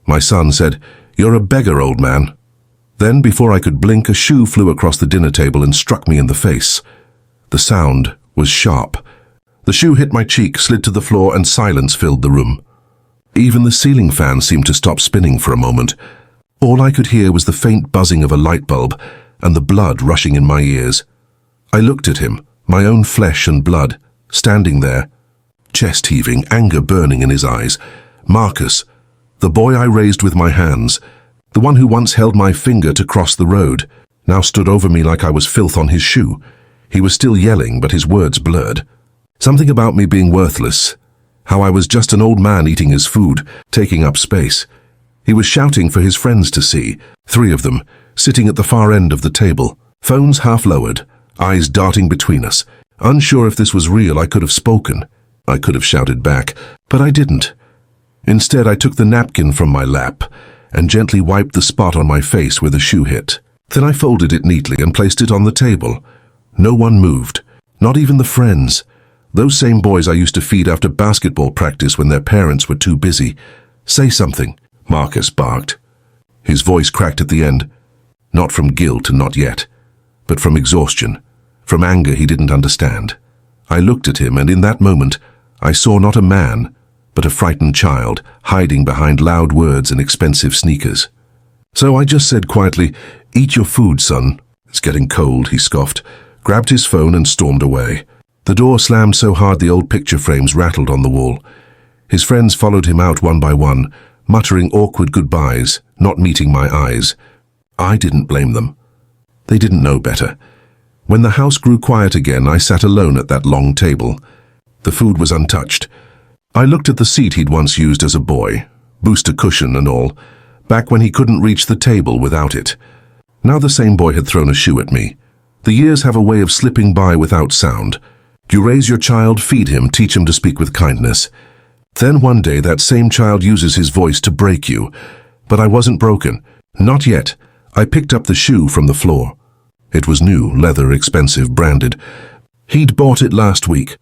My son said, "You're a beggar, old man." Then, before I could blink, a shoe flew across the dinner table and struck me in the face. The sound was sharp. The shoe hit my cheek, slid to the floor, and silence filled the room. Even the ceiling fan seemed to stop spinning for a moment. All I could hear was the faint buzzing of a light bulb and the blood rushing in my ears. I looked at him, my own flesh and blood, standing there, chest heaving, anger burning in his eyes. Marcus, the boy I raised with my hands, the one who once held my finger to cross the road, now stood over me like I was filth on his shoe. He was still yelling, but his words blurred. Something about me being worthless, how I was just an old man eating his food, taking up space. He was shouting for his friends to see, 3 of them, sitting at the far end of the table, phones half lowered, eyes darting between us. Unsure if this was real, I could have spoken. I could have shouted back, but I didn't. Instead, I took the napkin from my lap and gently wiped the spot on my face where the shoe hit. Then I folded it neatly and placed it on the table. No one moved, not even the friends. Those same boys I used to feed after basketball practice when their parents were too busy. "Say something," Marcus barked. His voice cracked at the end, not from guilt and not yet, but from exhaustion, from anger he didn't understand. I looked at him, and in that moment, I saw not a man, but a frightened child, hiding behind loud words and expensive sneakers. So I just said quietly, "Eat your food, son. It's getting cold," he scoffed, grabbed his phone and stormed away. The door slammed so hard the old picture frames rattled on the wall. His friends followed him out one by one, muttering awkward goodbyes, not meeting my eyes. I didn't blame them. They didn't know better. When the house grew quiet again, I sat alone at that long table. The food was untouched. I looked at the seat he'd once used as a boy, booster cushion and all, back when he couldn't reach the table without it. Now the same boy had thrown a shoe at me. The years have a way of slipping by without sound. You raise your child, feed him, teach him to speak with kindness. Then one day that same child uses his voice to break you. But I wasn't broken. Not yet. I picked up the shoe from the floor. It was new, leather, expensive, branded. He'd bought it last week.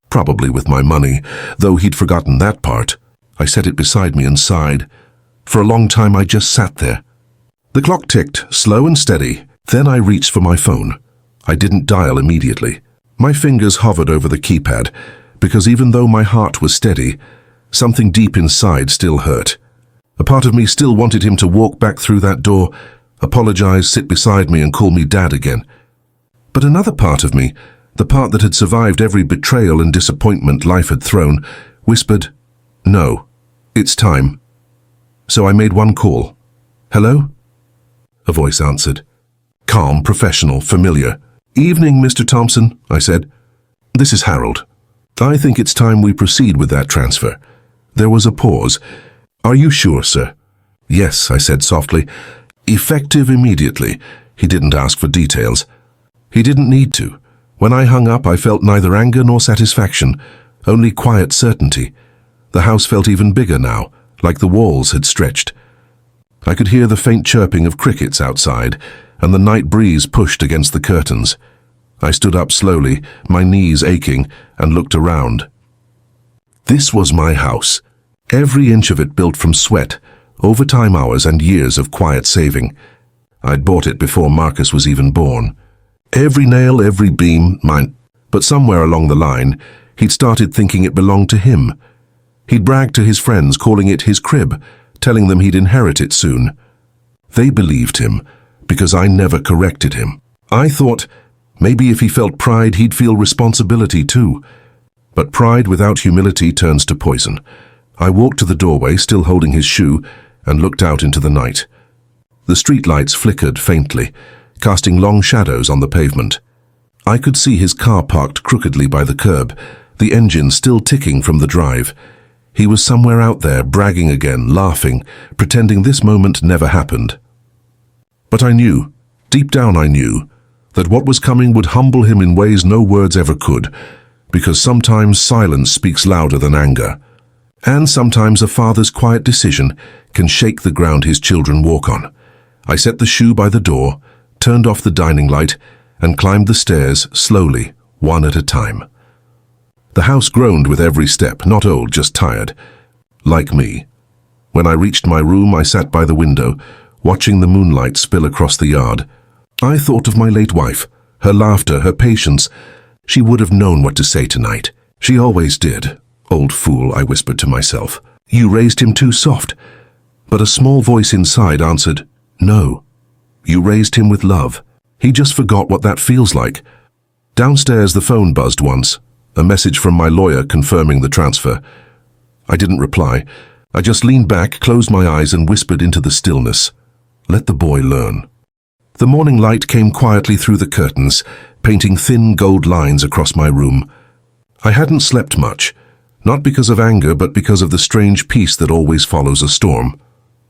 Probably with my money, though he'd forgotten that part. I set it beside me and sighed. For a long time I just sat there. The clock ticked, slow and steady. Then I reached for my phone. I didn't dial immediately. My fingers hovered over the keypad, because even though my heart was steady, something deep inside still hurt. A part of me still wanted him to walk back through that door, apologize, sit beside me and call me Dad again. But another part of me, the part that had survived every betrayal and disappointment life had thrown, whispered, "No, it's time." So I made one call. "Hello?" A voice answered. Calm, professional, familiar. "Evening, Mr. Thompson," I said. "This is Harold. I think it's time we proceed with that transfer." There was a pause. "Are you sure, sir?" "Yes," I said softly. "Effective immediately." He didn't ask for details. He didn't need to. When I hung up, I felt neither anger nor satisfaction, only quiet certainty. The house felt even bigger now, like the walls had stretched. I could hear the faint chirping of crickets outside, and the night breeze pushed against the curtains. I stood up slowly, my knees aching, and looked around. This was my house, every inch of it built from sweat, overtime hours and years of quiet saving. I'd bought it before Marcus was even born. Every nail, every beam, mine. But somewhere along the line, he'd started thinking it belonged to him. He'd bragged to his friends, calling it his crib, telling them he'd inherit it soon. They believed him, because I never corrected him. I thought, maybe if he felt pride, he'd feel responsibility too. But pride without humility turns to poison. I walked to the doorway, still holding his shoe, and looked out into the night. The streetlights flickered faintly, casting long shadows on the pavement. I could see his car parked crookedly by the curb, the engine still ticking from the drive. He was somewhere out there, bragging again, laughing, pretending this moment never happened. But I knew, deep down I knew, that what was coming would humble him in ways no words ever could, because sometimes silence speaks louder than anger. And sometimes a father's quiet decision can shake the ground his children walk on. I set the shoe by the door, turned off the dining light, and climbed the stairs slowly, one at a time. The house groaned with every step, not old, just tired. Like me. When I reached my room, I sat by the window, watching the moonlight spill across the yard. I thought of my late wife, her laughter, her patience. She would have known what to say tonight. She always did. Old fool, I whispered to myself. You raised him too soft. But a small voice inside answered, no. You raised him with love. He just forgot what that feels like. Downstairs, the phone buzzed once, a message from my lawyer confirming the transfer. I didn't reply. I just leaned back, closed my eyes, and whispered into the stillness. Let the boy learn. The morning light came quietly through the curtains, painting thin gold lines across my room. I hadn't slept much, not because of anger, but because of the strange peace that always follows a storm.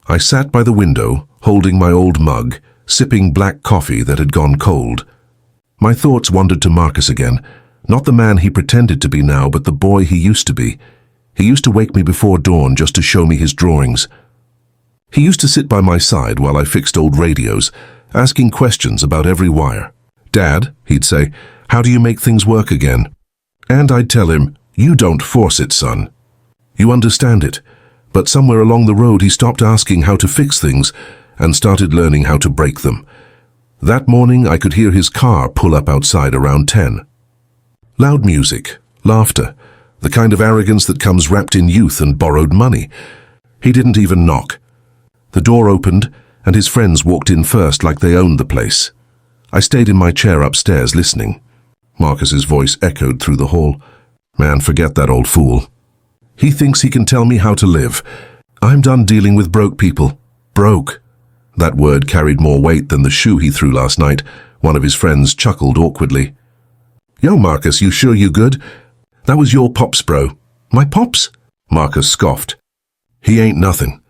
I sat by the window, holding my old mug, sipping black coffee that had gone cold. My thoughts wandered to Marcus again, not the man he pretended to be now, but the boy he used to be. He used to wake me before dawn just to show me his drawings. He used to sit by my side while I fixed old radios, asking questions about every wire. Dad, he'd say, how do you make things work again? And I'd tell him, you don't force it, son. You understand it. But somewhere along the road he stopped asking how to fix things and started learning how to break them. That morning I could hear his car pull up outside around 10. Loud music, laughter, the kind of arrogance that comes wrapped in youth and borrowed money. He didn't even knock. The door opened and his friends walked in first like they owned the place. I stayed in my chair upstairs listening. Marcus's voice echoed through the hall. Man, forget that old fool. He thinks he can tell me how to live. I'm done dealing with broke people. Broke. That word carried more weight than the shoe he threw last night. One of his friends chuckled awkwardly. Yo, Marcus, you sure you good? That was your pops, bro. My pops? Marcus scoffed. He ain't nothing.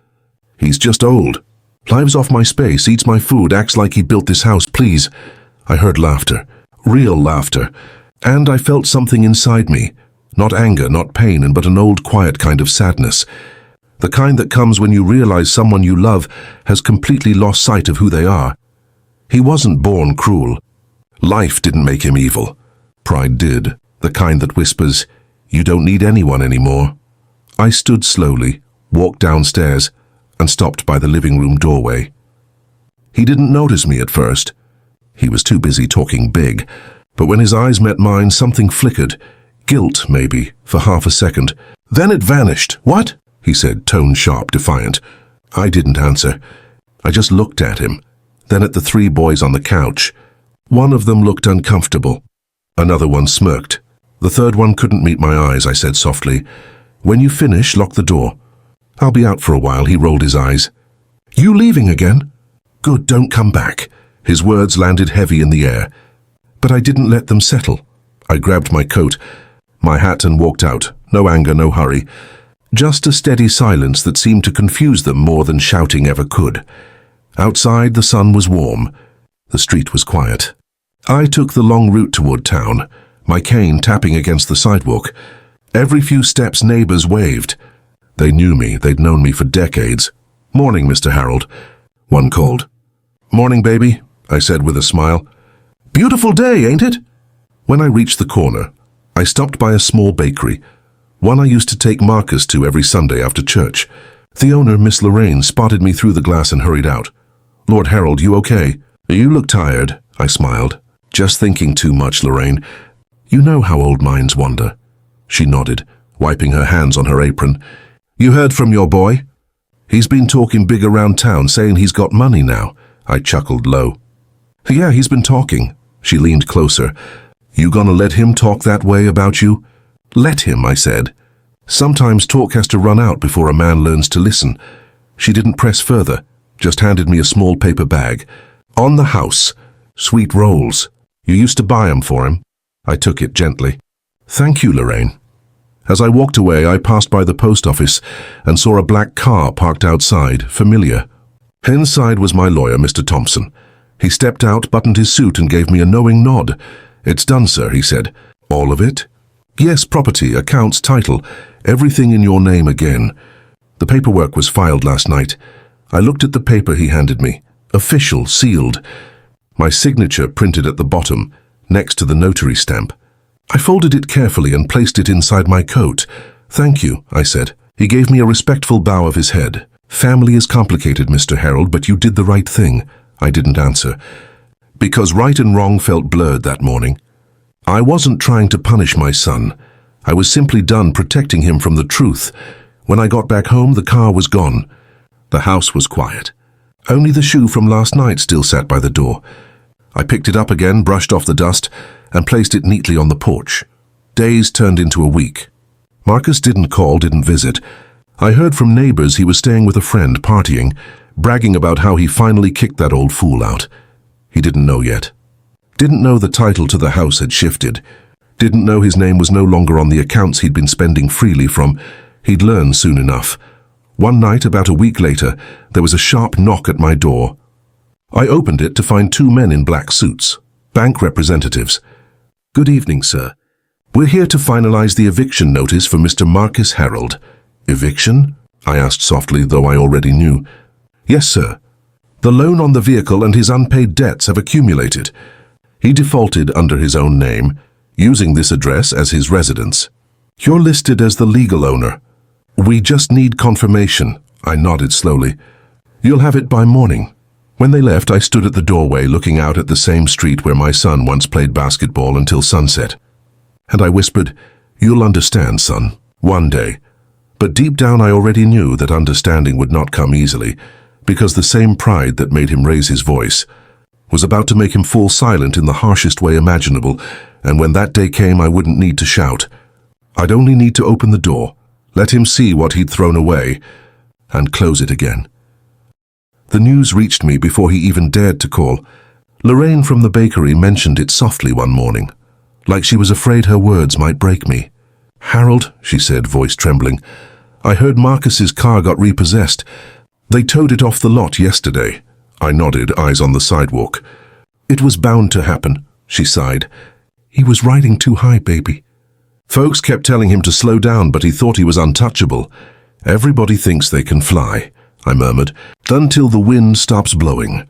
He's just old. Lives off my space, eats my food, acts like he built this house, please. I heard laughter. Real laughter. And I felt something inside me. Not anger, not pain, but an old quiet kind of sadness. The kind that comes when you realize someone you love has completely lost sight of who they are. He wasn't born cruel. Life didn't make him evil. Pride did, the kind that whispers, you don't need anyone anymore. I stood slowly, walked downstairs, and stopped by the living room doorway. He didn't notice me at first. He was too busy talking big, but when his eyes met mine, something flickered. Guilt, maybe, for half a second. Then it vanished. What? He said, tone sharp, defiant. I didn't answer. I just looked at him, then at the three boys on the couch. One of them looked uncomfortable. Another one smirked. The third one couldn't meet my eyes, I said softly. When you finish, lock the door. I'll be out for a while, he rolled his eyes. You leaving again? Good, don't come back. His words landed heavy in the air. But I didn't let them settle. I grabbed my coat, my hat, and walked out. No anger, no hurry. Just a steady silence that seemed to confuse them more than shouting ever could. Outside, the sun was warm. The street was quiet. I took the long route toward town, my cane tapping against the sidewalk. Every few steps, neighbors waved. They knew me. They'd known me for decades. Morning, Mr. Harold, one called. Morning, baby, I said with a smile. Beautiful day, ain't it? When I reached the corner, I stopped by a small bakery, one I used to take Marcus to every Sunday after church. The owner, Miss Lorraine, spotted me through the glass and hurried out. Lord Harold, you okay? You look tired, I smiled. Just thinking too much, Lorraine. You know how old minds wander. She nodded, wiping her hands on her apron. You heard from your boy? He's been talking big around town, saying he's got money now. I chuckled low. Yeah, he's been talking. She leaned closer. You gonna let him talk that way about you? Let him, I said. Sometimes talk has to run out before a man learns to listen. She didn't press further, just handed me a small paper bag. On the house. Sweet rolls. You used to buy 'em for him. I took it gently. Thank you, Lorraine. As I walked away, I passed by the post office and saw a black car parked outside, familiar. Inside was my lawyer, Mr. Thompson. He stepped out, buttoned his suit, and gave me a knowing nod. It's done, sir, he said. All of it? Yes, property, accounts, title, everything in your name again. The paperwork was filed last night. I looked at the paper he handed me. Official, sealed. My signature printed at the bottom, next to the notary stamp. I folded it carefully and placed it inside my coat. Thank you, I said. He gave me a respectful bow of his head. Family is complicated, Mr. Harold, but you did the right thing. I didn't answer, because right and wrong felt blurred that morning. I wasn't trying to punish my son. I was simply done protecting him from the truth. When I got back home, the car was gone. The house was quiet. Only the shoe from last night still sat by the door. I picked it up again, brushed off the dust, and placed it neatly on the porch. Days turned into a week. Marcus didn't call, didn't visit. I heard from neighbors he was staying with a friend, partying, bragging about how he finally kicked that old fool out. He didn't know yet. Didn't know the title to the house had shifted. Didn't know his name was no longer on the accounts he'd been spending freely from. He'd learn soon enough. One night, about a week later, there was a sharp knock at my door. I opened it to find two men in black suits, bank representatives. "Good evening, sir. We're here to finalize the eviction notice for Mr. Marcus Harold." "Eviction?" I asked softly, though I already knew. "Yes, sir. The loan on the vehicle and his unpaid debts have accumulated. He defaulted under his own name, using this address as his residence. You're listed as the legal owner. We just need confirmation." I nodded slowly. "You'll have it by morning." When they left, I stood at the doorway looking out at the same street where my son once played basketball until sunset. And I whispered, "You'll understand, son, one day." But deep down I already knew that understanding would not come easily, because the same pride that made him raise his voice was about to make him fall silent in the harshest way imaginable, and when that day came I wouldn't need to shout. I'd only need to open the door, let him see what he'd thrown away, and close it again. The news reached me before he even dared to call. Lorraine from the bakery mentioned it softly one morning, like she was afraid her words might break me. "Harold," she said, voice trembling, "I heard Marcus's car got repossessed. They towed it off the lot yesterday." I nodded, eyes on the sidewalk. "It was bound to happen," she sighed. "He was riding too high, baby." Folks kept telling him to slow down, but he thought he was untouchable. "Everybody thinks they can fly," I murmured, "until the wind stops blowing."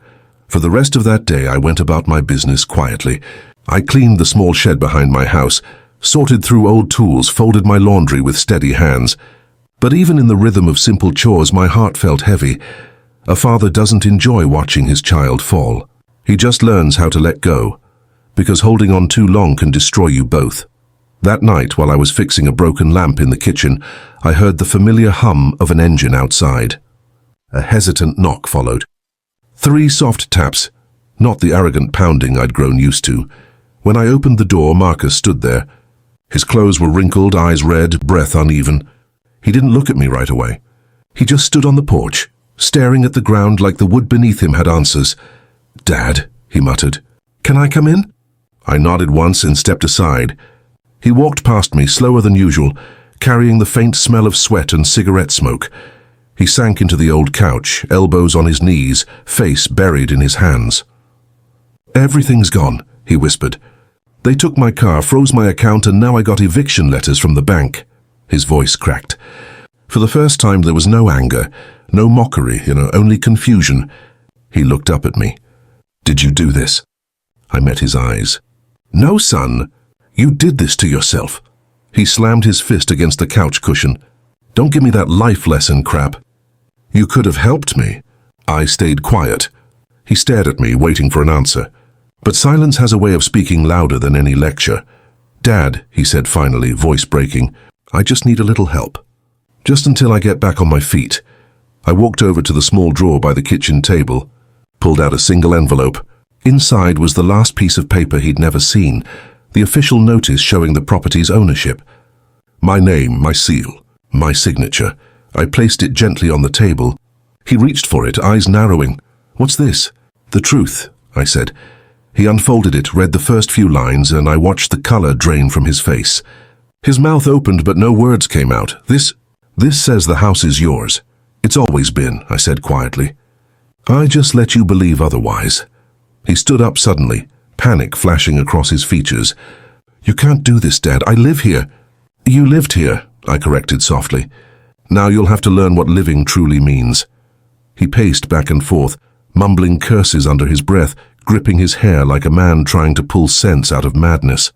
For the rest of that day I went about my business quietly. I cleaned the small shed behind my house, sorted through old tools, folded my laundry with steady hands. But even in the rhythm of simple chores, my heart felt heavy. A father doesn't enjoy watching his child fall. He just learns how to let go, because holding on too long can destroy you both. That night, while I was fixing a broken lamp in the kitchen, I heard the familiar hum of an engine outside. A hesitant knock followed. 3 soft taps, not the arrogant pounding I'd grown used to. When I opened the door, Marcus stood there. His clothes were wrinkled, eyes red, breath uneven. He didn't look at me right away. He just stood on the porch, staring at the ground like the wood beneath him had answers. "Dad," he muttered. "Can I come in?" I nodded once and stepped aside. He walked past me, slower than usual, carrying the faint smell of sweat and cigarette smoke. He sank into the old couch, elbows on his knees, face buried in his hands. "Everything's gone," he whispered. "They took my car, froze my account, and now I got eviction letters from the bank." His voice cracked. For the first time there was no anger, no mockery, only confusion. He looked up at me. "Did you do this?" I met his eyes. "No, son. You did this to yourself." He slammed his fist against the couch cushion. "Don't give me that life lesson crap." "You could have helped me." I stayed quiet. He stared at me, waiting for an answer. But silence has a way of speaking louder than any lecture. "Dad," he said finally, voice breaking, "I just need a little help. Just until I get back on my feet." I walked over to the small drawer by the kitchen table, pulled out a single envelope. Inside was the last piece of paper he'd never seen, the official notice showing the property's ownership. My name, my seal, my signature. I placed it gently on the table. He reached for it, eyes narrowing. "What's this?" "The truth," I said. He unfolded it, read the first few lines, and I watched the color drain from his face. His mouth opened, but no words came out. This says the house is yours. It's always been," I said quietly. "I just let you believe otherwise." He stood up suddenly, panic flashing across his features. "You can't do this, Dad. I live here." "You lived here," I corrected softly. "Now you'll have to learn what living truly means." He paced back and forth, mumbling curses under his breath, gripping his hair like a man trying to pull sense out of madness.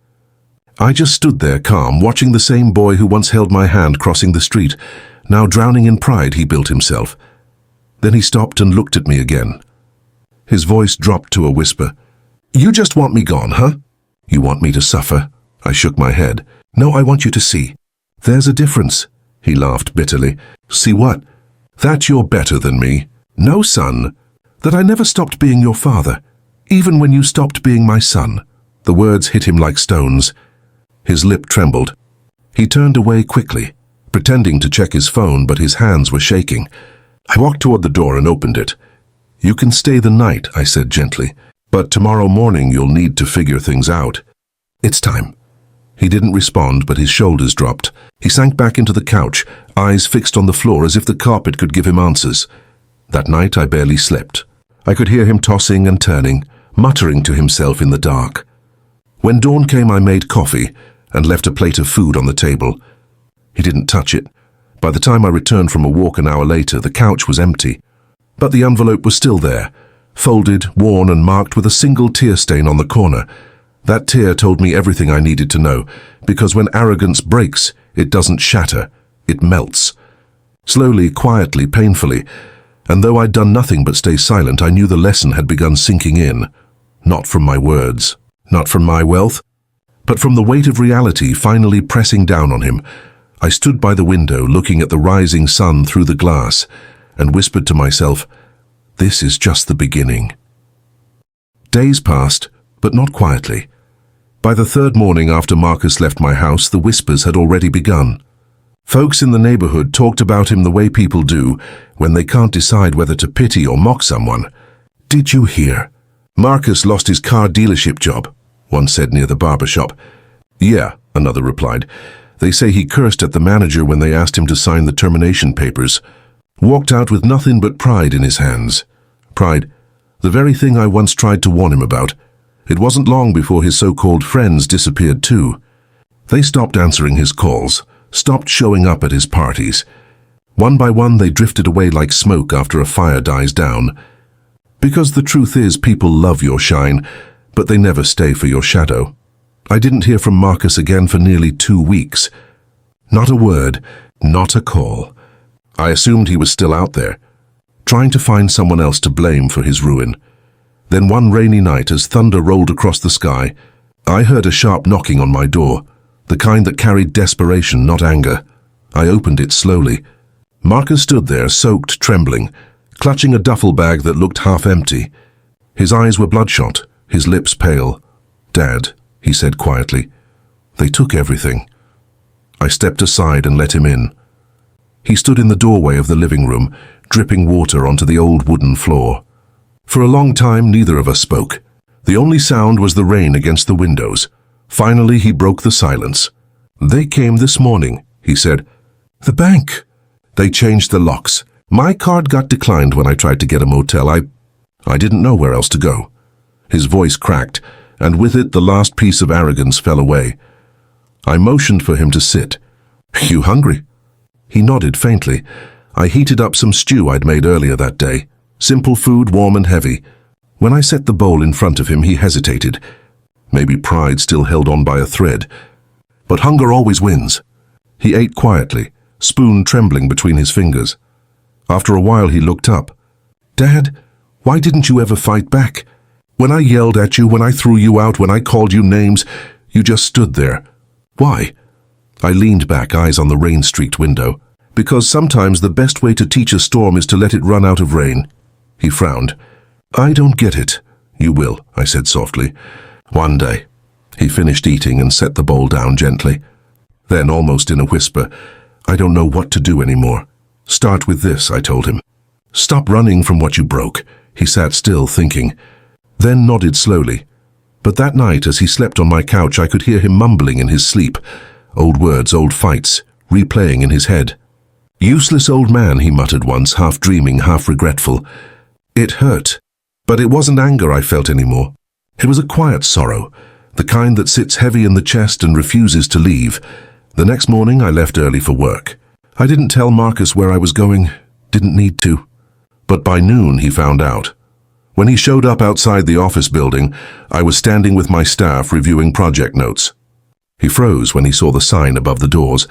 I just stood there calm, watching the same boy who once held my hand crossing the street, now drowning in pride he built himself. Then he stopped and looked at me again. His voice dropped to a whisper. "You just want me gone, huh? You want me to suffer?" I shook my head. "No, I want you to see. There's a difference." He laughed bitterly. "See what? That you're better than me. No, son. That I never stopped being your father, even when you stopped being my son." The words hit him like stones. His lip trembled. He turned away quickly, pretending to check his phone, but his hands were shaking. I walked toward the door and opened it. "You can stay the night," I said gently, "but tomorrow morning you'll need to figure things out. It's time." He didn't respond, but his shoulders dropped. He sank back into the couch, eyes fixed on the floor as if the carpet could give him answers. That night I barely slept. I could hear him tossing and turning, muttering to himself in the dark. When dawn came, I made coffee and left a plate of food on the table. He didn't touch it. By the time I returned from a walk an hour later, the couch was empty. But the envelope was still there, folded, worn, and marked with a single tear stain on the corner. That tear told me everything I needed to know, because when arrogance breaks, it doesn't shatter, it melts. Slowly, quietly, painfully, and though I'd done nothing but stay silent, I knew the lesson had begun sinking in. Not from my words, not from my wealth, but from the weight of reality finally pressing down on him. I stood by the window, looking at the rising sun through the glass, and whispered to myself, "This is just the beginning." Days passed, but not quietly. By the third morning after Marcus left my house, the whispers had already begun. Folks in the neighborhood talked about him the way people do when they can't decide whether to pity or mock someone. "Did you hear? Marcus lost his car dealership job," one said near the barber shop. "Yeah," another replied. "They say he cursed at the manager when they asked him to sign the termination papers. Walked out with nothing but pride in his hands." Pride, the very thing I once tried to warn him about. It wasn't long before his so-called friends disappeared too. They stopped answering his calls, stopped showing up at his parties. One by one they drifted away like smoke after a fire dies down. Because the truth is, people love your shine, but they never stay for your shadow. I didn't hear from Marcus again for nearly 2 weeks. Not a word, not a call. I assumed he was still out there, trying to find someone else to blame for his ruin. Then one rainy night, as thunder rolled across the sky, I heard a sharp knocking on my door, the kind that carried desperation, not anger. I opened it slowly. Marcus stood there, soaked, trembling, clutching a duffel bag that looked half empty. His eyes were bloodshot, his lips pale. "Dad," he said quietly, "they took everything." I stepped aside and let him in. He stood in the doorway of the living room, dripping water onto the old wooden floor. For a long time, neither of us spoke. The only sound was the rain against the windows. Finally, he broke the silence. "They came this morning," he said. "The bank. They changed the locks. My card got declined when I tried to get a motel. I didn't know where else to go." His voice cracked, and with it the last piece of arrogance fell away. I motioned for him to sit. "You hungry?" He nodded faintly. I heated up some stew I'd made earlier that day. Simple food, warm and heavy. When I set the bowl in front of him, he hesitated. Maybe pride still held on by a thread. But hunger always wins. He ate quietly, spoon trembling between his fingers. After a while, he looked up. "Dad, why didn't you ever fight back? When I yelled at you, when I threw you out, when I called you names, you just stood there. Why?" I leaned back, eyes on the rain-streaked window. "Because sometimes the best way to teach a storm is to let it run out of rain." He frowned. "I don't get it." "You will," I said softly. "One day." He finished eating and set the bowl down gently. Then, almost in a whisper, "I don't know what to do anymore. Start with this," I told him. "Stop running from what you broke." He sat still, thinking, then nodded slowly. But that night, as he slept on my couch, I could hear him mumbling in his sleep. Old words, old fights, replaying in his head. "Useless old man," he muttered once, half dreaming, half regretful. It hurt, but it wasn't anger I felt anymore. It was a quiet sorrow, the kind that sits heavy in the chest and refuses to leave. The next morning I left early for work. I didn't tell Marcus where I was going, didn't need to. But by noon he found out. When he showed up outside the office building, I was standing with my staff reviewing project notes. He froze when he saw the sign above the doors,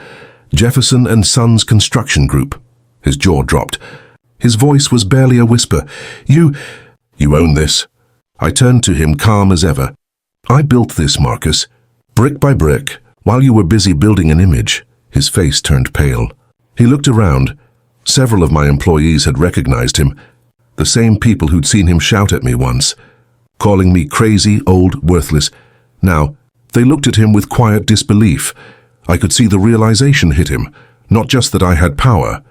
Jefferson and Sons Construction Group. His jaw dropped. His voice was barely a whisper. You own this." I turned to him, calm as ever. "I built this, Marcus. Brick by brick, while you were busy building an image." His face turned pale. He looked around. Several of my employees had recognized him. The same people who'd seen him shout at me once, calling me crazy, old, worthless. Now, they looked at him with quiet disbelief. I could see the realization hit him, not just that I had power,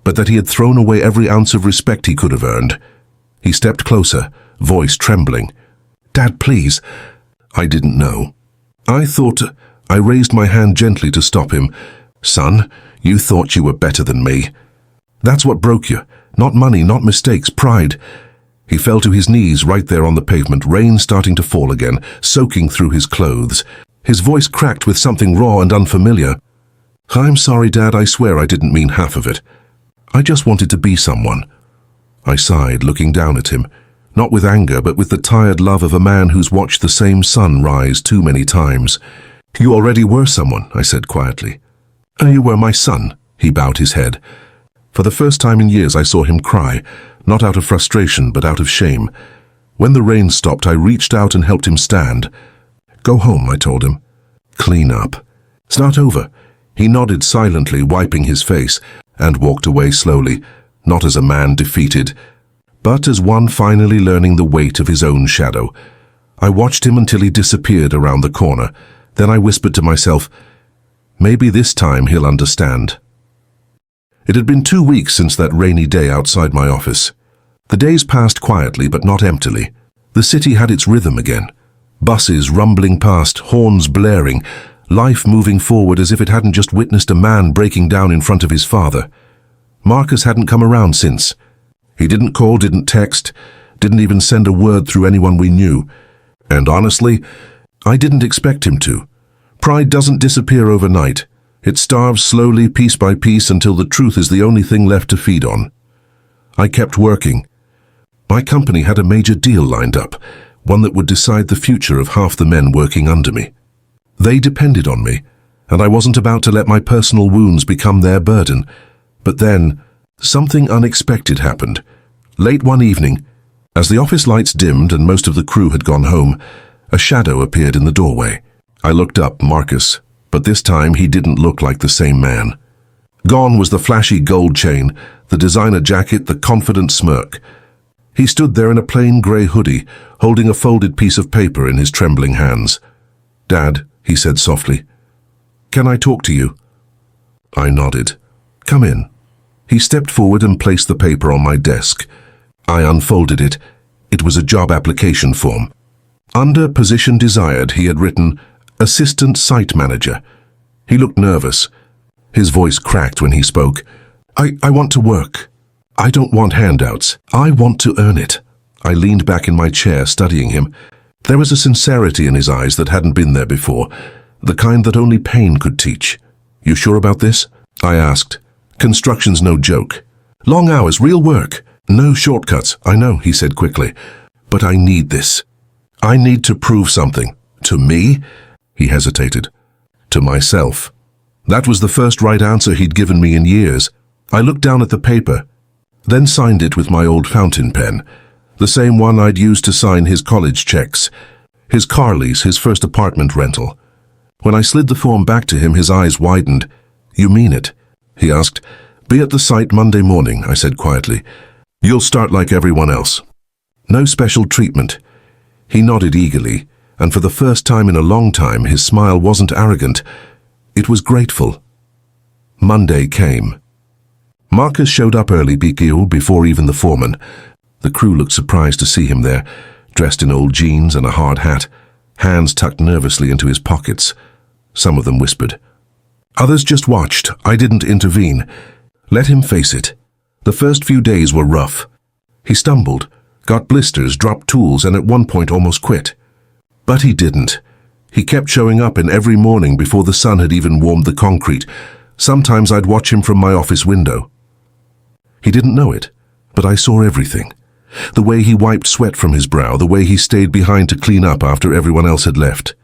but that he had thrown away every ounce of respect he could have earned. He stepped closer, voice trembling. "Dad, please." I didn't know. I raised my hand gently to stop him. "Son, you thought you were better than me. That's what broke you. Not money, not mistakes, pride." He fell to his knees right there on the pavement, rain starting to fall again, soaking through his clothes. His voice cracked with something raw and unfamiliar. "I'm sorry, Dad, I swear I didn't mean half of it. I just wanted to be someone." I sighed, looking down at him, not with anger, but with the tired love of a man who's watched the same sun rise too many times. "You already were someone," I said quietly. "You were my son." He bowed his head. For the first time in years I saw him cry, not out of frustration, but out of shame. When the rain stopped, I reached out and helped him stand. "Go home," I told him. "Clean up. Start over." He nodded silently, wiping his face, and walked away slowly, not as a man defeated, but as one finally learning the weight of his own shadow. I watched him until he disappeared around the corner. Then I whispered to myself, maybe this time he'll understand. It had been 2 weeks since that rainy day outside my office. The days passed quietly but not emptily. The city had its rhythm again. Buses rumbling past, horns blaring, life moving forward as if it hadn't just witnessed a man breaking down in front of his father. Marcus hadn't come around since. He didn't call, didn't text, didn't even send a word through anyone we knew. And honestly, I didn't expect him to. Pride doesn't disappear overnight. It starves slowly, piece by piece, until the truth is the only thing left to feed on. I kept working. My company had a major deal lined up, one that would decide the future of half the men working under me. They depended on me, and I wasn't about to let my personal wounds become their burden. But then, something unexpected happened. Late one evening, as the office lights dimmed and most of the crew had gone home, a shadow appeared in the doorway. I looked up, Marcus, but this time he didn't look like the same man. Gone was the flashy gold chain, the designer jacket, the confident smirk. He stood there in a plain grey hoodie, holding a folded piece of paper in his trembling hands. "Dad," he said softly, "can I talk to you?" I nodded. "Come in." He stepped forward and placed the paper on my desk. I unfolded it. It was a job application form. Under position desired, he had written, Assistant Site Manager. He looked nervous. His voice cracked when he spoke. I want to work. I don't want handouts. I want to earn it." I leaned back in my chair, studying him. There was a sincerity in his eyes that hadn't been there before, the kind that only pain could teach. "You sure about this?" I asked. "Construction's no joke. Long hours, real work. No shortcuts." "I know," he said quickly. "But I need this. I need to prove something." "To me?" He hesitated. "To myself." That was the first right answer he'd given me in years. I looked down at the paper, then signed it with my old fountain pen, the same one I'd used to sign his college checks, his car lease, his first apartment rental. When I slid the form back to him, his eyes widened. "You mean it?" he asked. "Be at the site Monday morning," I said quietly. "You'll start like everyone else. No special treatment." He nodded eagerly, and for the first time in a long time, his smile wasn't arrogant. It was grateful. Monday came. Marcus showed up early, Beggar, before even the foreman. The crew looked surprised to see him there, dressed in old jeans and a hard hat, hands tucked nervously into his pockets. Some of them whispered. Others just watched. I didn't intervene. Let him face it. The first few days were rough. He stumbled, got blisters, dropped tools, and at one point almost quit. But he didn't. He kept showing up in every morning before the sun had even warmed the concrete. Sometimes I'd watch him from my office window. He didn't know it, but I saw everything. The way he wiped sweat from his brow, the way he stayed behind to clean up after everyone else had left.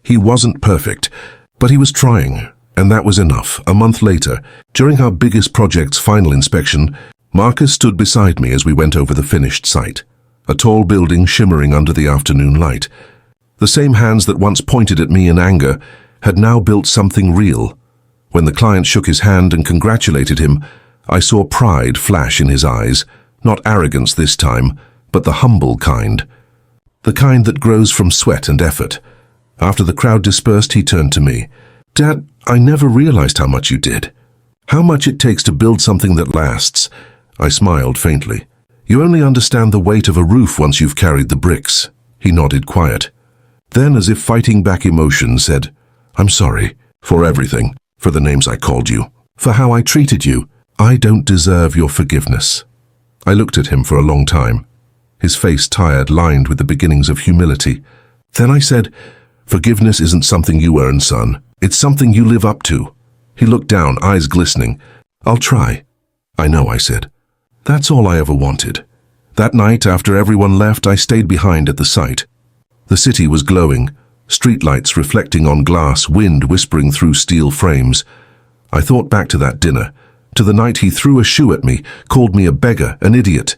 He wasn't perfect, but he was trying, and that was enough. A month later, during our biggest project's final inspection, Marcus stood beside me as we went over the finished site, a tall building shimmering under the afternoon light. The same hands that once pointed at me in anger had now built something real. When the client shook his hand and congratulated him, I saw pride flash in his eyes, not arrogance this time, but the humble kind. The kind that grows from sweat and effort. After the crowd dispersed, he turned to me. "Dad, I never realized how much you did. How much it takes to build something that lasts." I smiled faintly. "You only understand the weight of a roof once you've carried the bricks." He nodded quiet. Then, as if fighting back emotion, said, "I'm sorry for everything, for the names I called you, for how I treated you. I don't deserve your forgiveness." I looked at him for a long time, his face tired, lined with the beginnings of humility. Then I said, "Forgiveness isn't something you earn, son. It's something you live up to." He looked down, eyes glistening. "I'll try." "I know," I said. "That's all I ever wanted." That night, after everyone left, I stayed behind at the site. The city was glowing, streetlights reflecting on glass, wind whispering through steel frames. I thought back to that dinner, to the night he threw a shoe at me, called me a beggar, an idiot.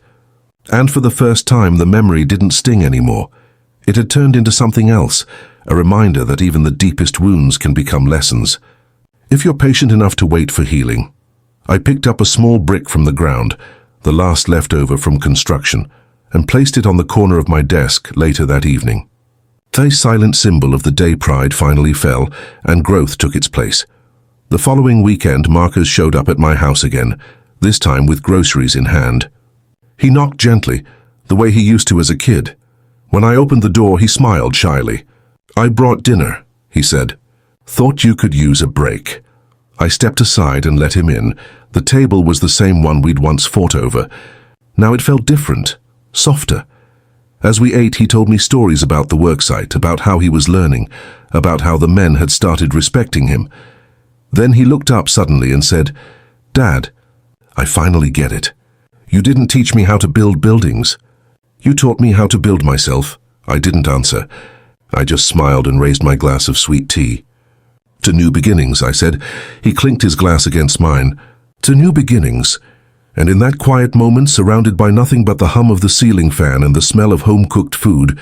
And for the first time, the memory didn't sting anymore. It had turned into something else, a reminder that even the deepest wounds can become lessons, if you're patient enough to wait for healing. I picked up a small brick from the ground, the last leftover from construction, and placed it on the corner of my desk later that evening. The silent symbol of the day pride finally fell, and growth took its place. The following weekend, Marcus showed up at my house again, this time with groceries in hand. He knocked gently, the way he used to as a kid. When I opened the door, he smiled shyly. "I brought dinner," he said. "Thought you could use a break." I stepped aside and let him in. The table was the same one we'd once fought over. Now it felt different, softer. As we ate, he told me stories about the worksite, about how he was learning, about how the men had started respecting him. Then he looked up suddenly and said, "Dad, I finally get it. You didn't teach me how to build buildings. You taught me how to build myself." I didn't answer. I just smiled and raised my glass of sweet tea. "To new beginnings," I said. He clinked his glass against mine. "To new beginnings." And in that quiet moment, surrounded by nothing but the hum of the ceiling fan and the smell of home-cooked food,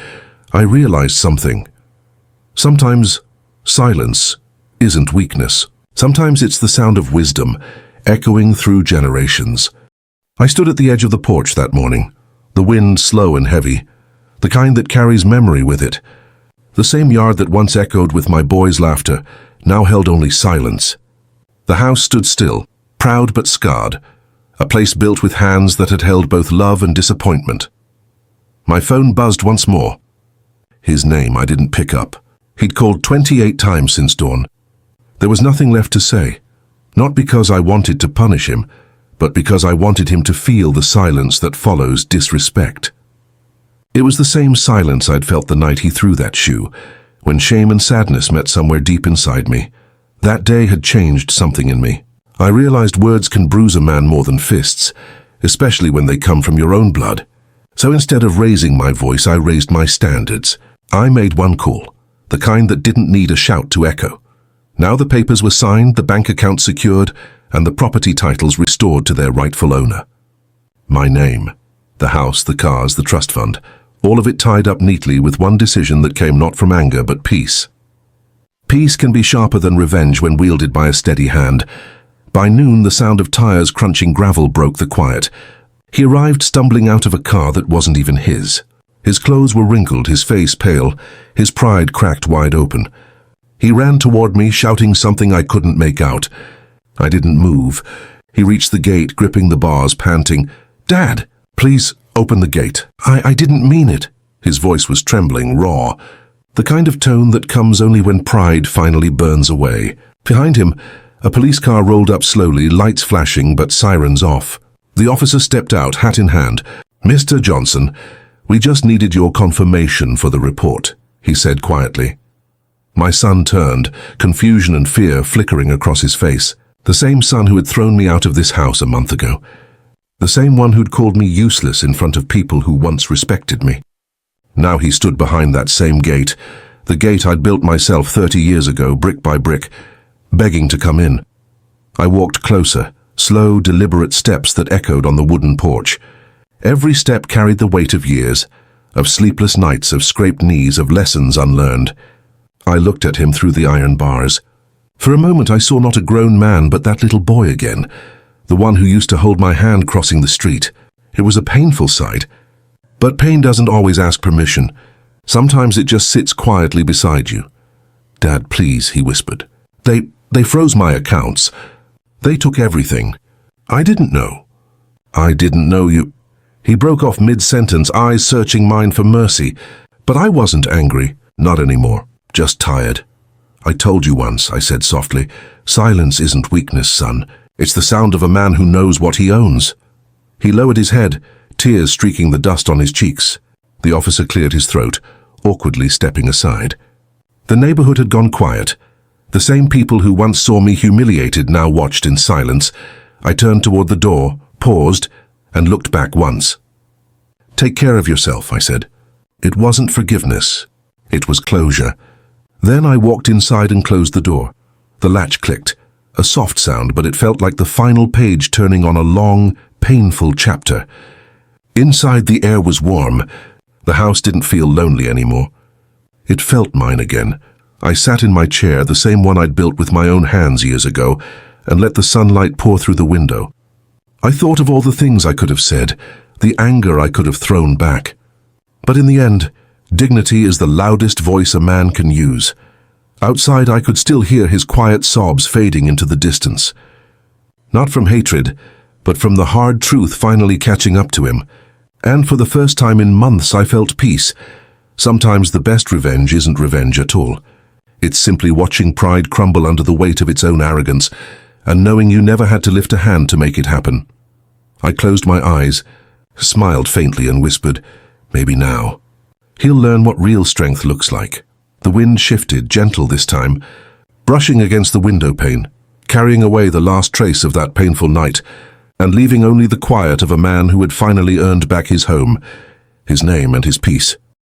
I realized something. Sometimes silence isn't weakness. Sometimes it's the sound of wisdom, echoing through generations. I stood at the edge of the porch that morning, the wind slow and heavy, the kind that carries memory with it. The same yard that once echoed with my boys' laughter now held only silence. The house stood still, proud but scarred, a place built with hands that had held both love and disappointment. My phone buzzed once more. His name I didn't pick up. He'd called 28 times since dawn. There was nothing left to say, not because I wanted to punish him, but because I wanted him to feel the silence that follows disrespect. It was the same silence I'd felt the night he threw that shoe, when shame and sadness met somewhere deep inside me. That day had changed something in me. I realized words can bruise a man more than fists, especially when they come from your own blood. So instead of raising my voice, I raised my standards. I made one call, the kind that didn't need a shout to echo. Now the papers were signed, the bank account secured, and the property titles restored to their rightful owner. My name, the house, the cars, the trust fund, all of it tied up neatly with one decision that came not from anger but peace. Peace can be sharper than revenge when wielded by a steady hand. By noon, the sound of tires crunching gravel broke the quiet. He arrived stumbling out of a car that wasn't even his. His clothes were wrinkled, his face pale, his pride cracked wide open. He ran toward me, shouting something I couldn't make out. I didn't move. He reached the gate, gripping the bars, panting, "Dad, please open the gate. I didn't mean it." His voice was trembling, raw, the kind of tone that comes only when pride finally burns away. Behind him, a police car rolled up slowly, lights flashing but sirens off. The officer stepped out, hat in hand. "Mr. Johnson, we just needed your confirmation for the report," he said quietly. My son turned, confusion and fear flickering across his face. The same son who had thrown me out of this house a month ago. The same one who'd called me useless in front of people who once respected me. Now he stood behind that same gate, the gate I'd built myself 30 years ago, brick by brick, begging to come in. I walked closer, slow, deliberate steps that echoed on the wooden porch. Every step carried the weight of years, of sleepless nights, of scraped knees, of lessons unlearned. I looked at him through the iron bars. For a moment I saw not a grown man but that little boy again, the one who used to hold my hand crossing the street. It was a painful sight. But pain doesn't always ask permission. Sometimes it just sits quietly beside you. "Dad, please," he whispered. They froze my accounts. They took everything. I didn't know. I didn't know you." He broke off mid-sentence, eyes searching mine for mercy. But I wasn't angry. Not anymore. Just tired. "I told you once," I said softly. "Silence isn't weakness, son. It's the sound of a man who knows what he owns." He lowered his head, tears streaking the dust on his cheeks. The officer cleared his throat, awkwardly stepping aside. The neighborhood had gone quiet. The same people who once saw me humiliated now watched in silence. I turned toward the door, paused, and looked back once. "Take care of yourself," I said. It wasn't forgiveness. It was closure. Then I walked inside and closed the door. The latch clicked, a soft sound, but it felt like the final page turning on a long, painful chapter. Inside the air was warm. The house didn't feel lonely anymore. It felt mine again. I sat in my chair, the same one I'd built with my own hands years ago, and let the sunlight pour through the window. I thought of all the things I could have said, the anger I could have thrown back. But in the end, dignity is the loudest voice a man can use. Outside, I could still hear his quiet sobs fading into the distance. Not from hatred, but from the hard truth finally catching up to him. And for the first time in months, I felt peace. Sometimes the best revenge isn't revenge at all. It's simply watching pride crumble under the weight of its own arrogance, and knowing you never had to lift a hand to make it happen. I closed my eyes, smiled faintly and whispered, "Maybe now. He'll learn what real strength looks like." The wind shifted, gentle this time, brushing against the window pane, carrying away the last trace of that painful night, and leaving only the quiet of a man who had finally earned back his home, his name and his peace.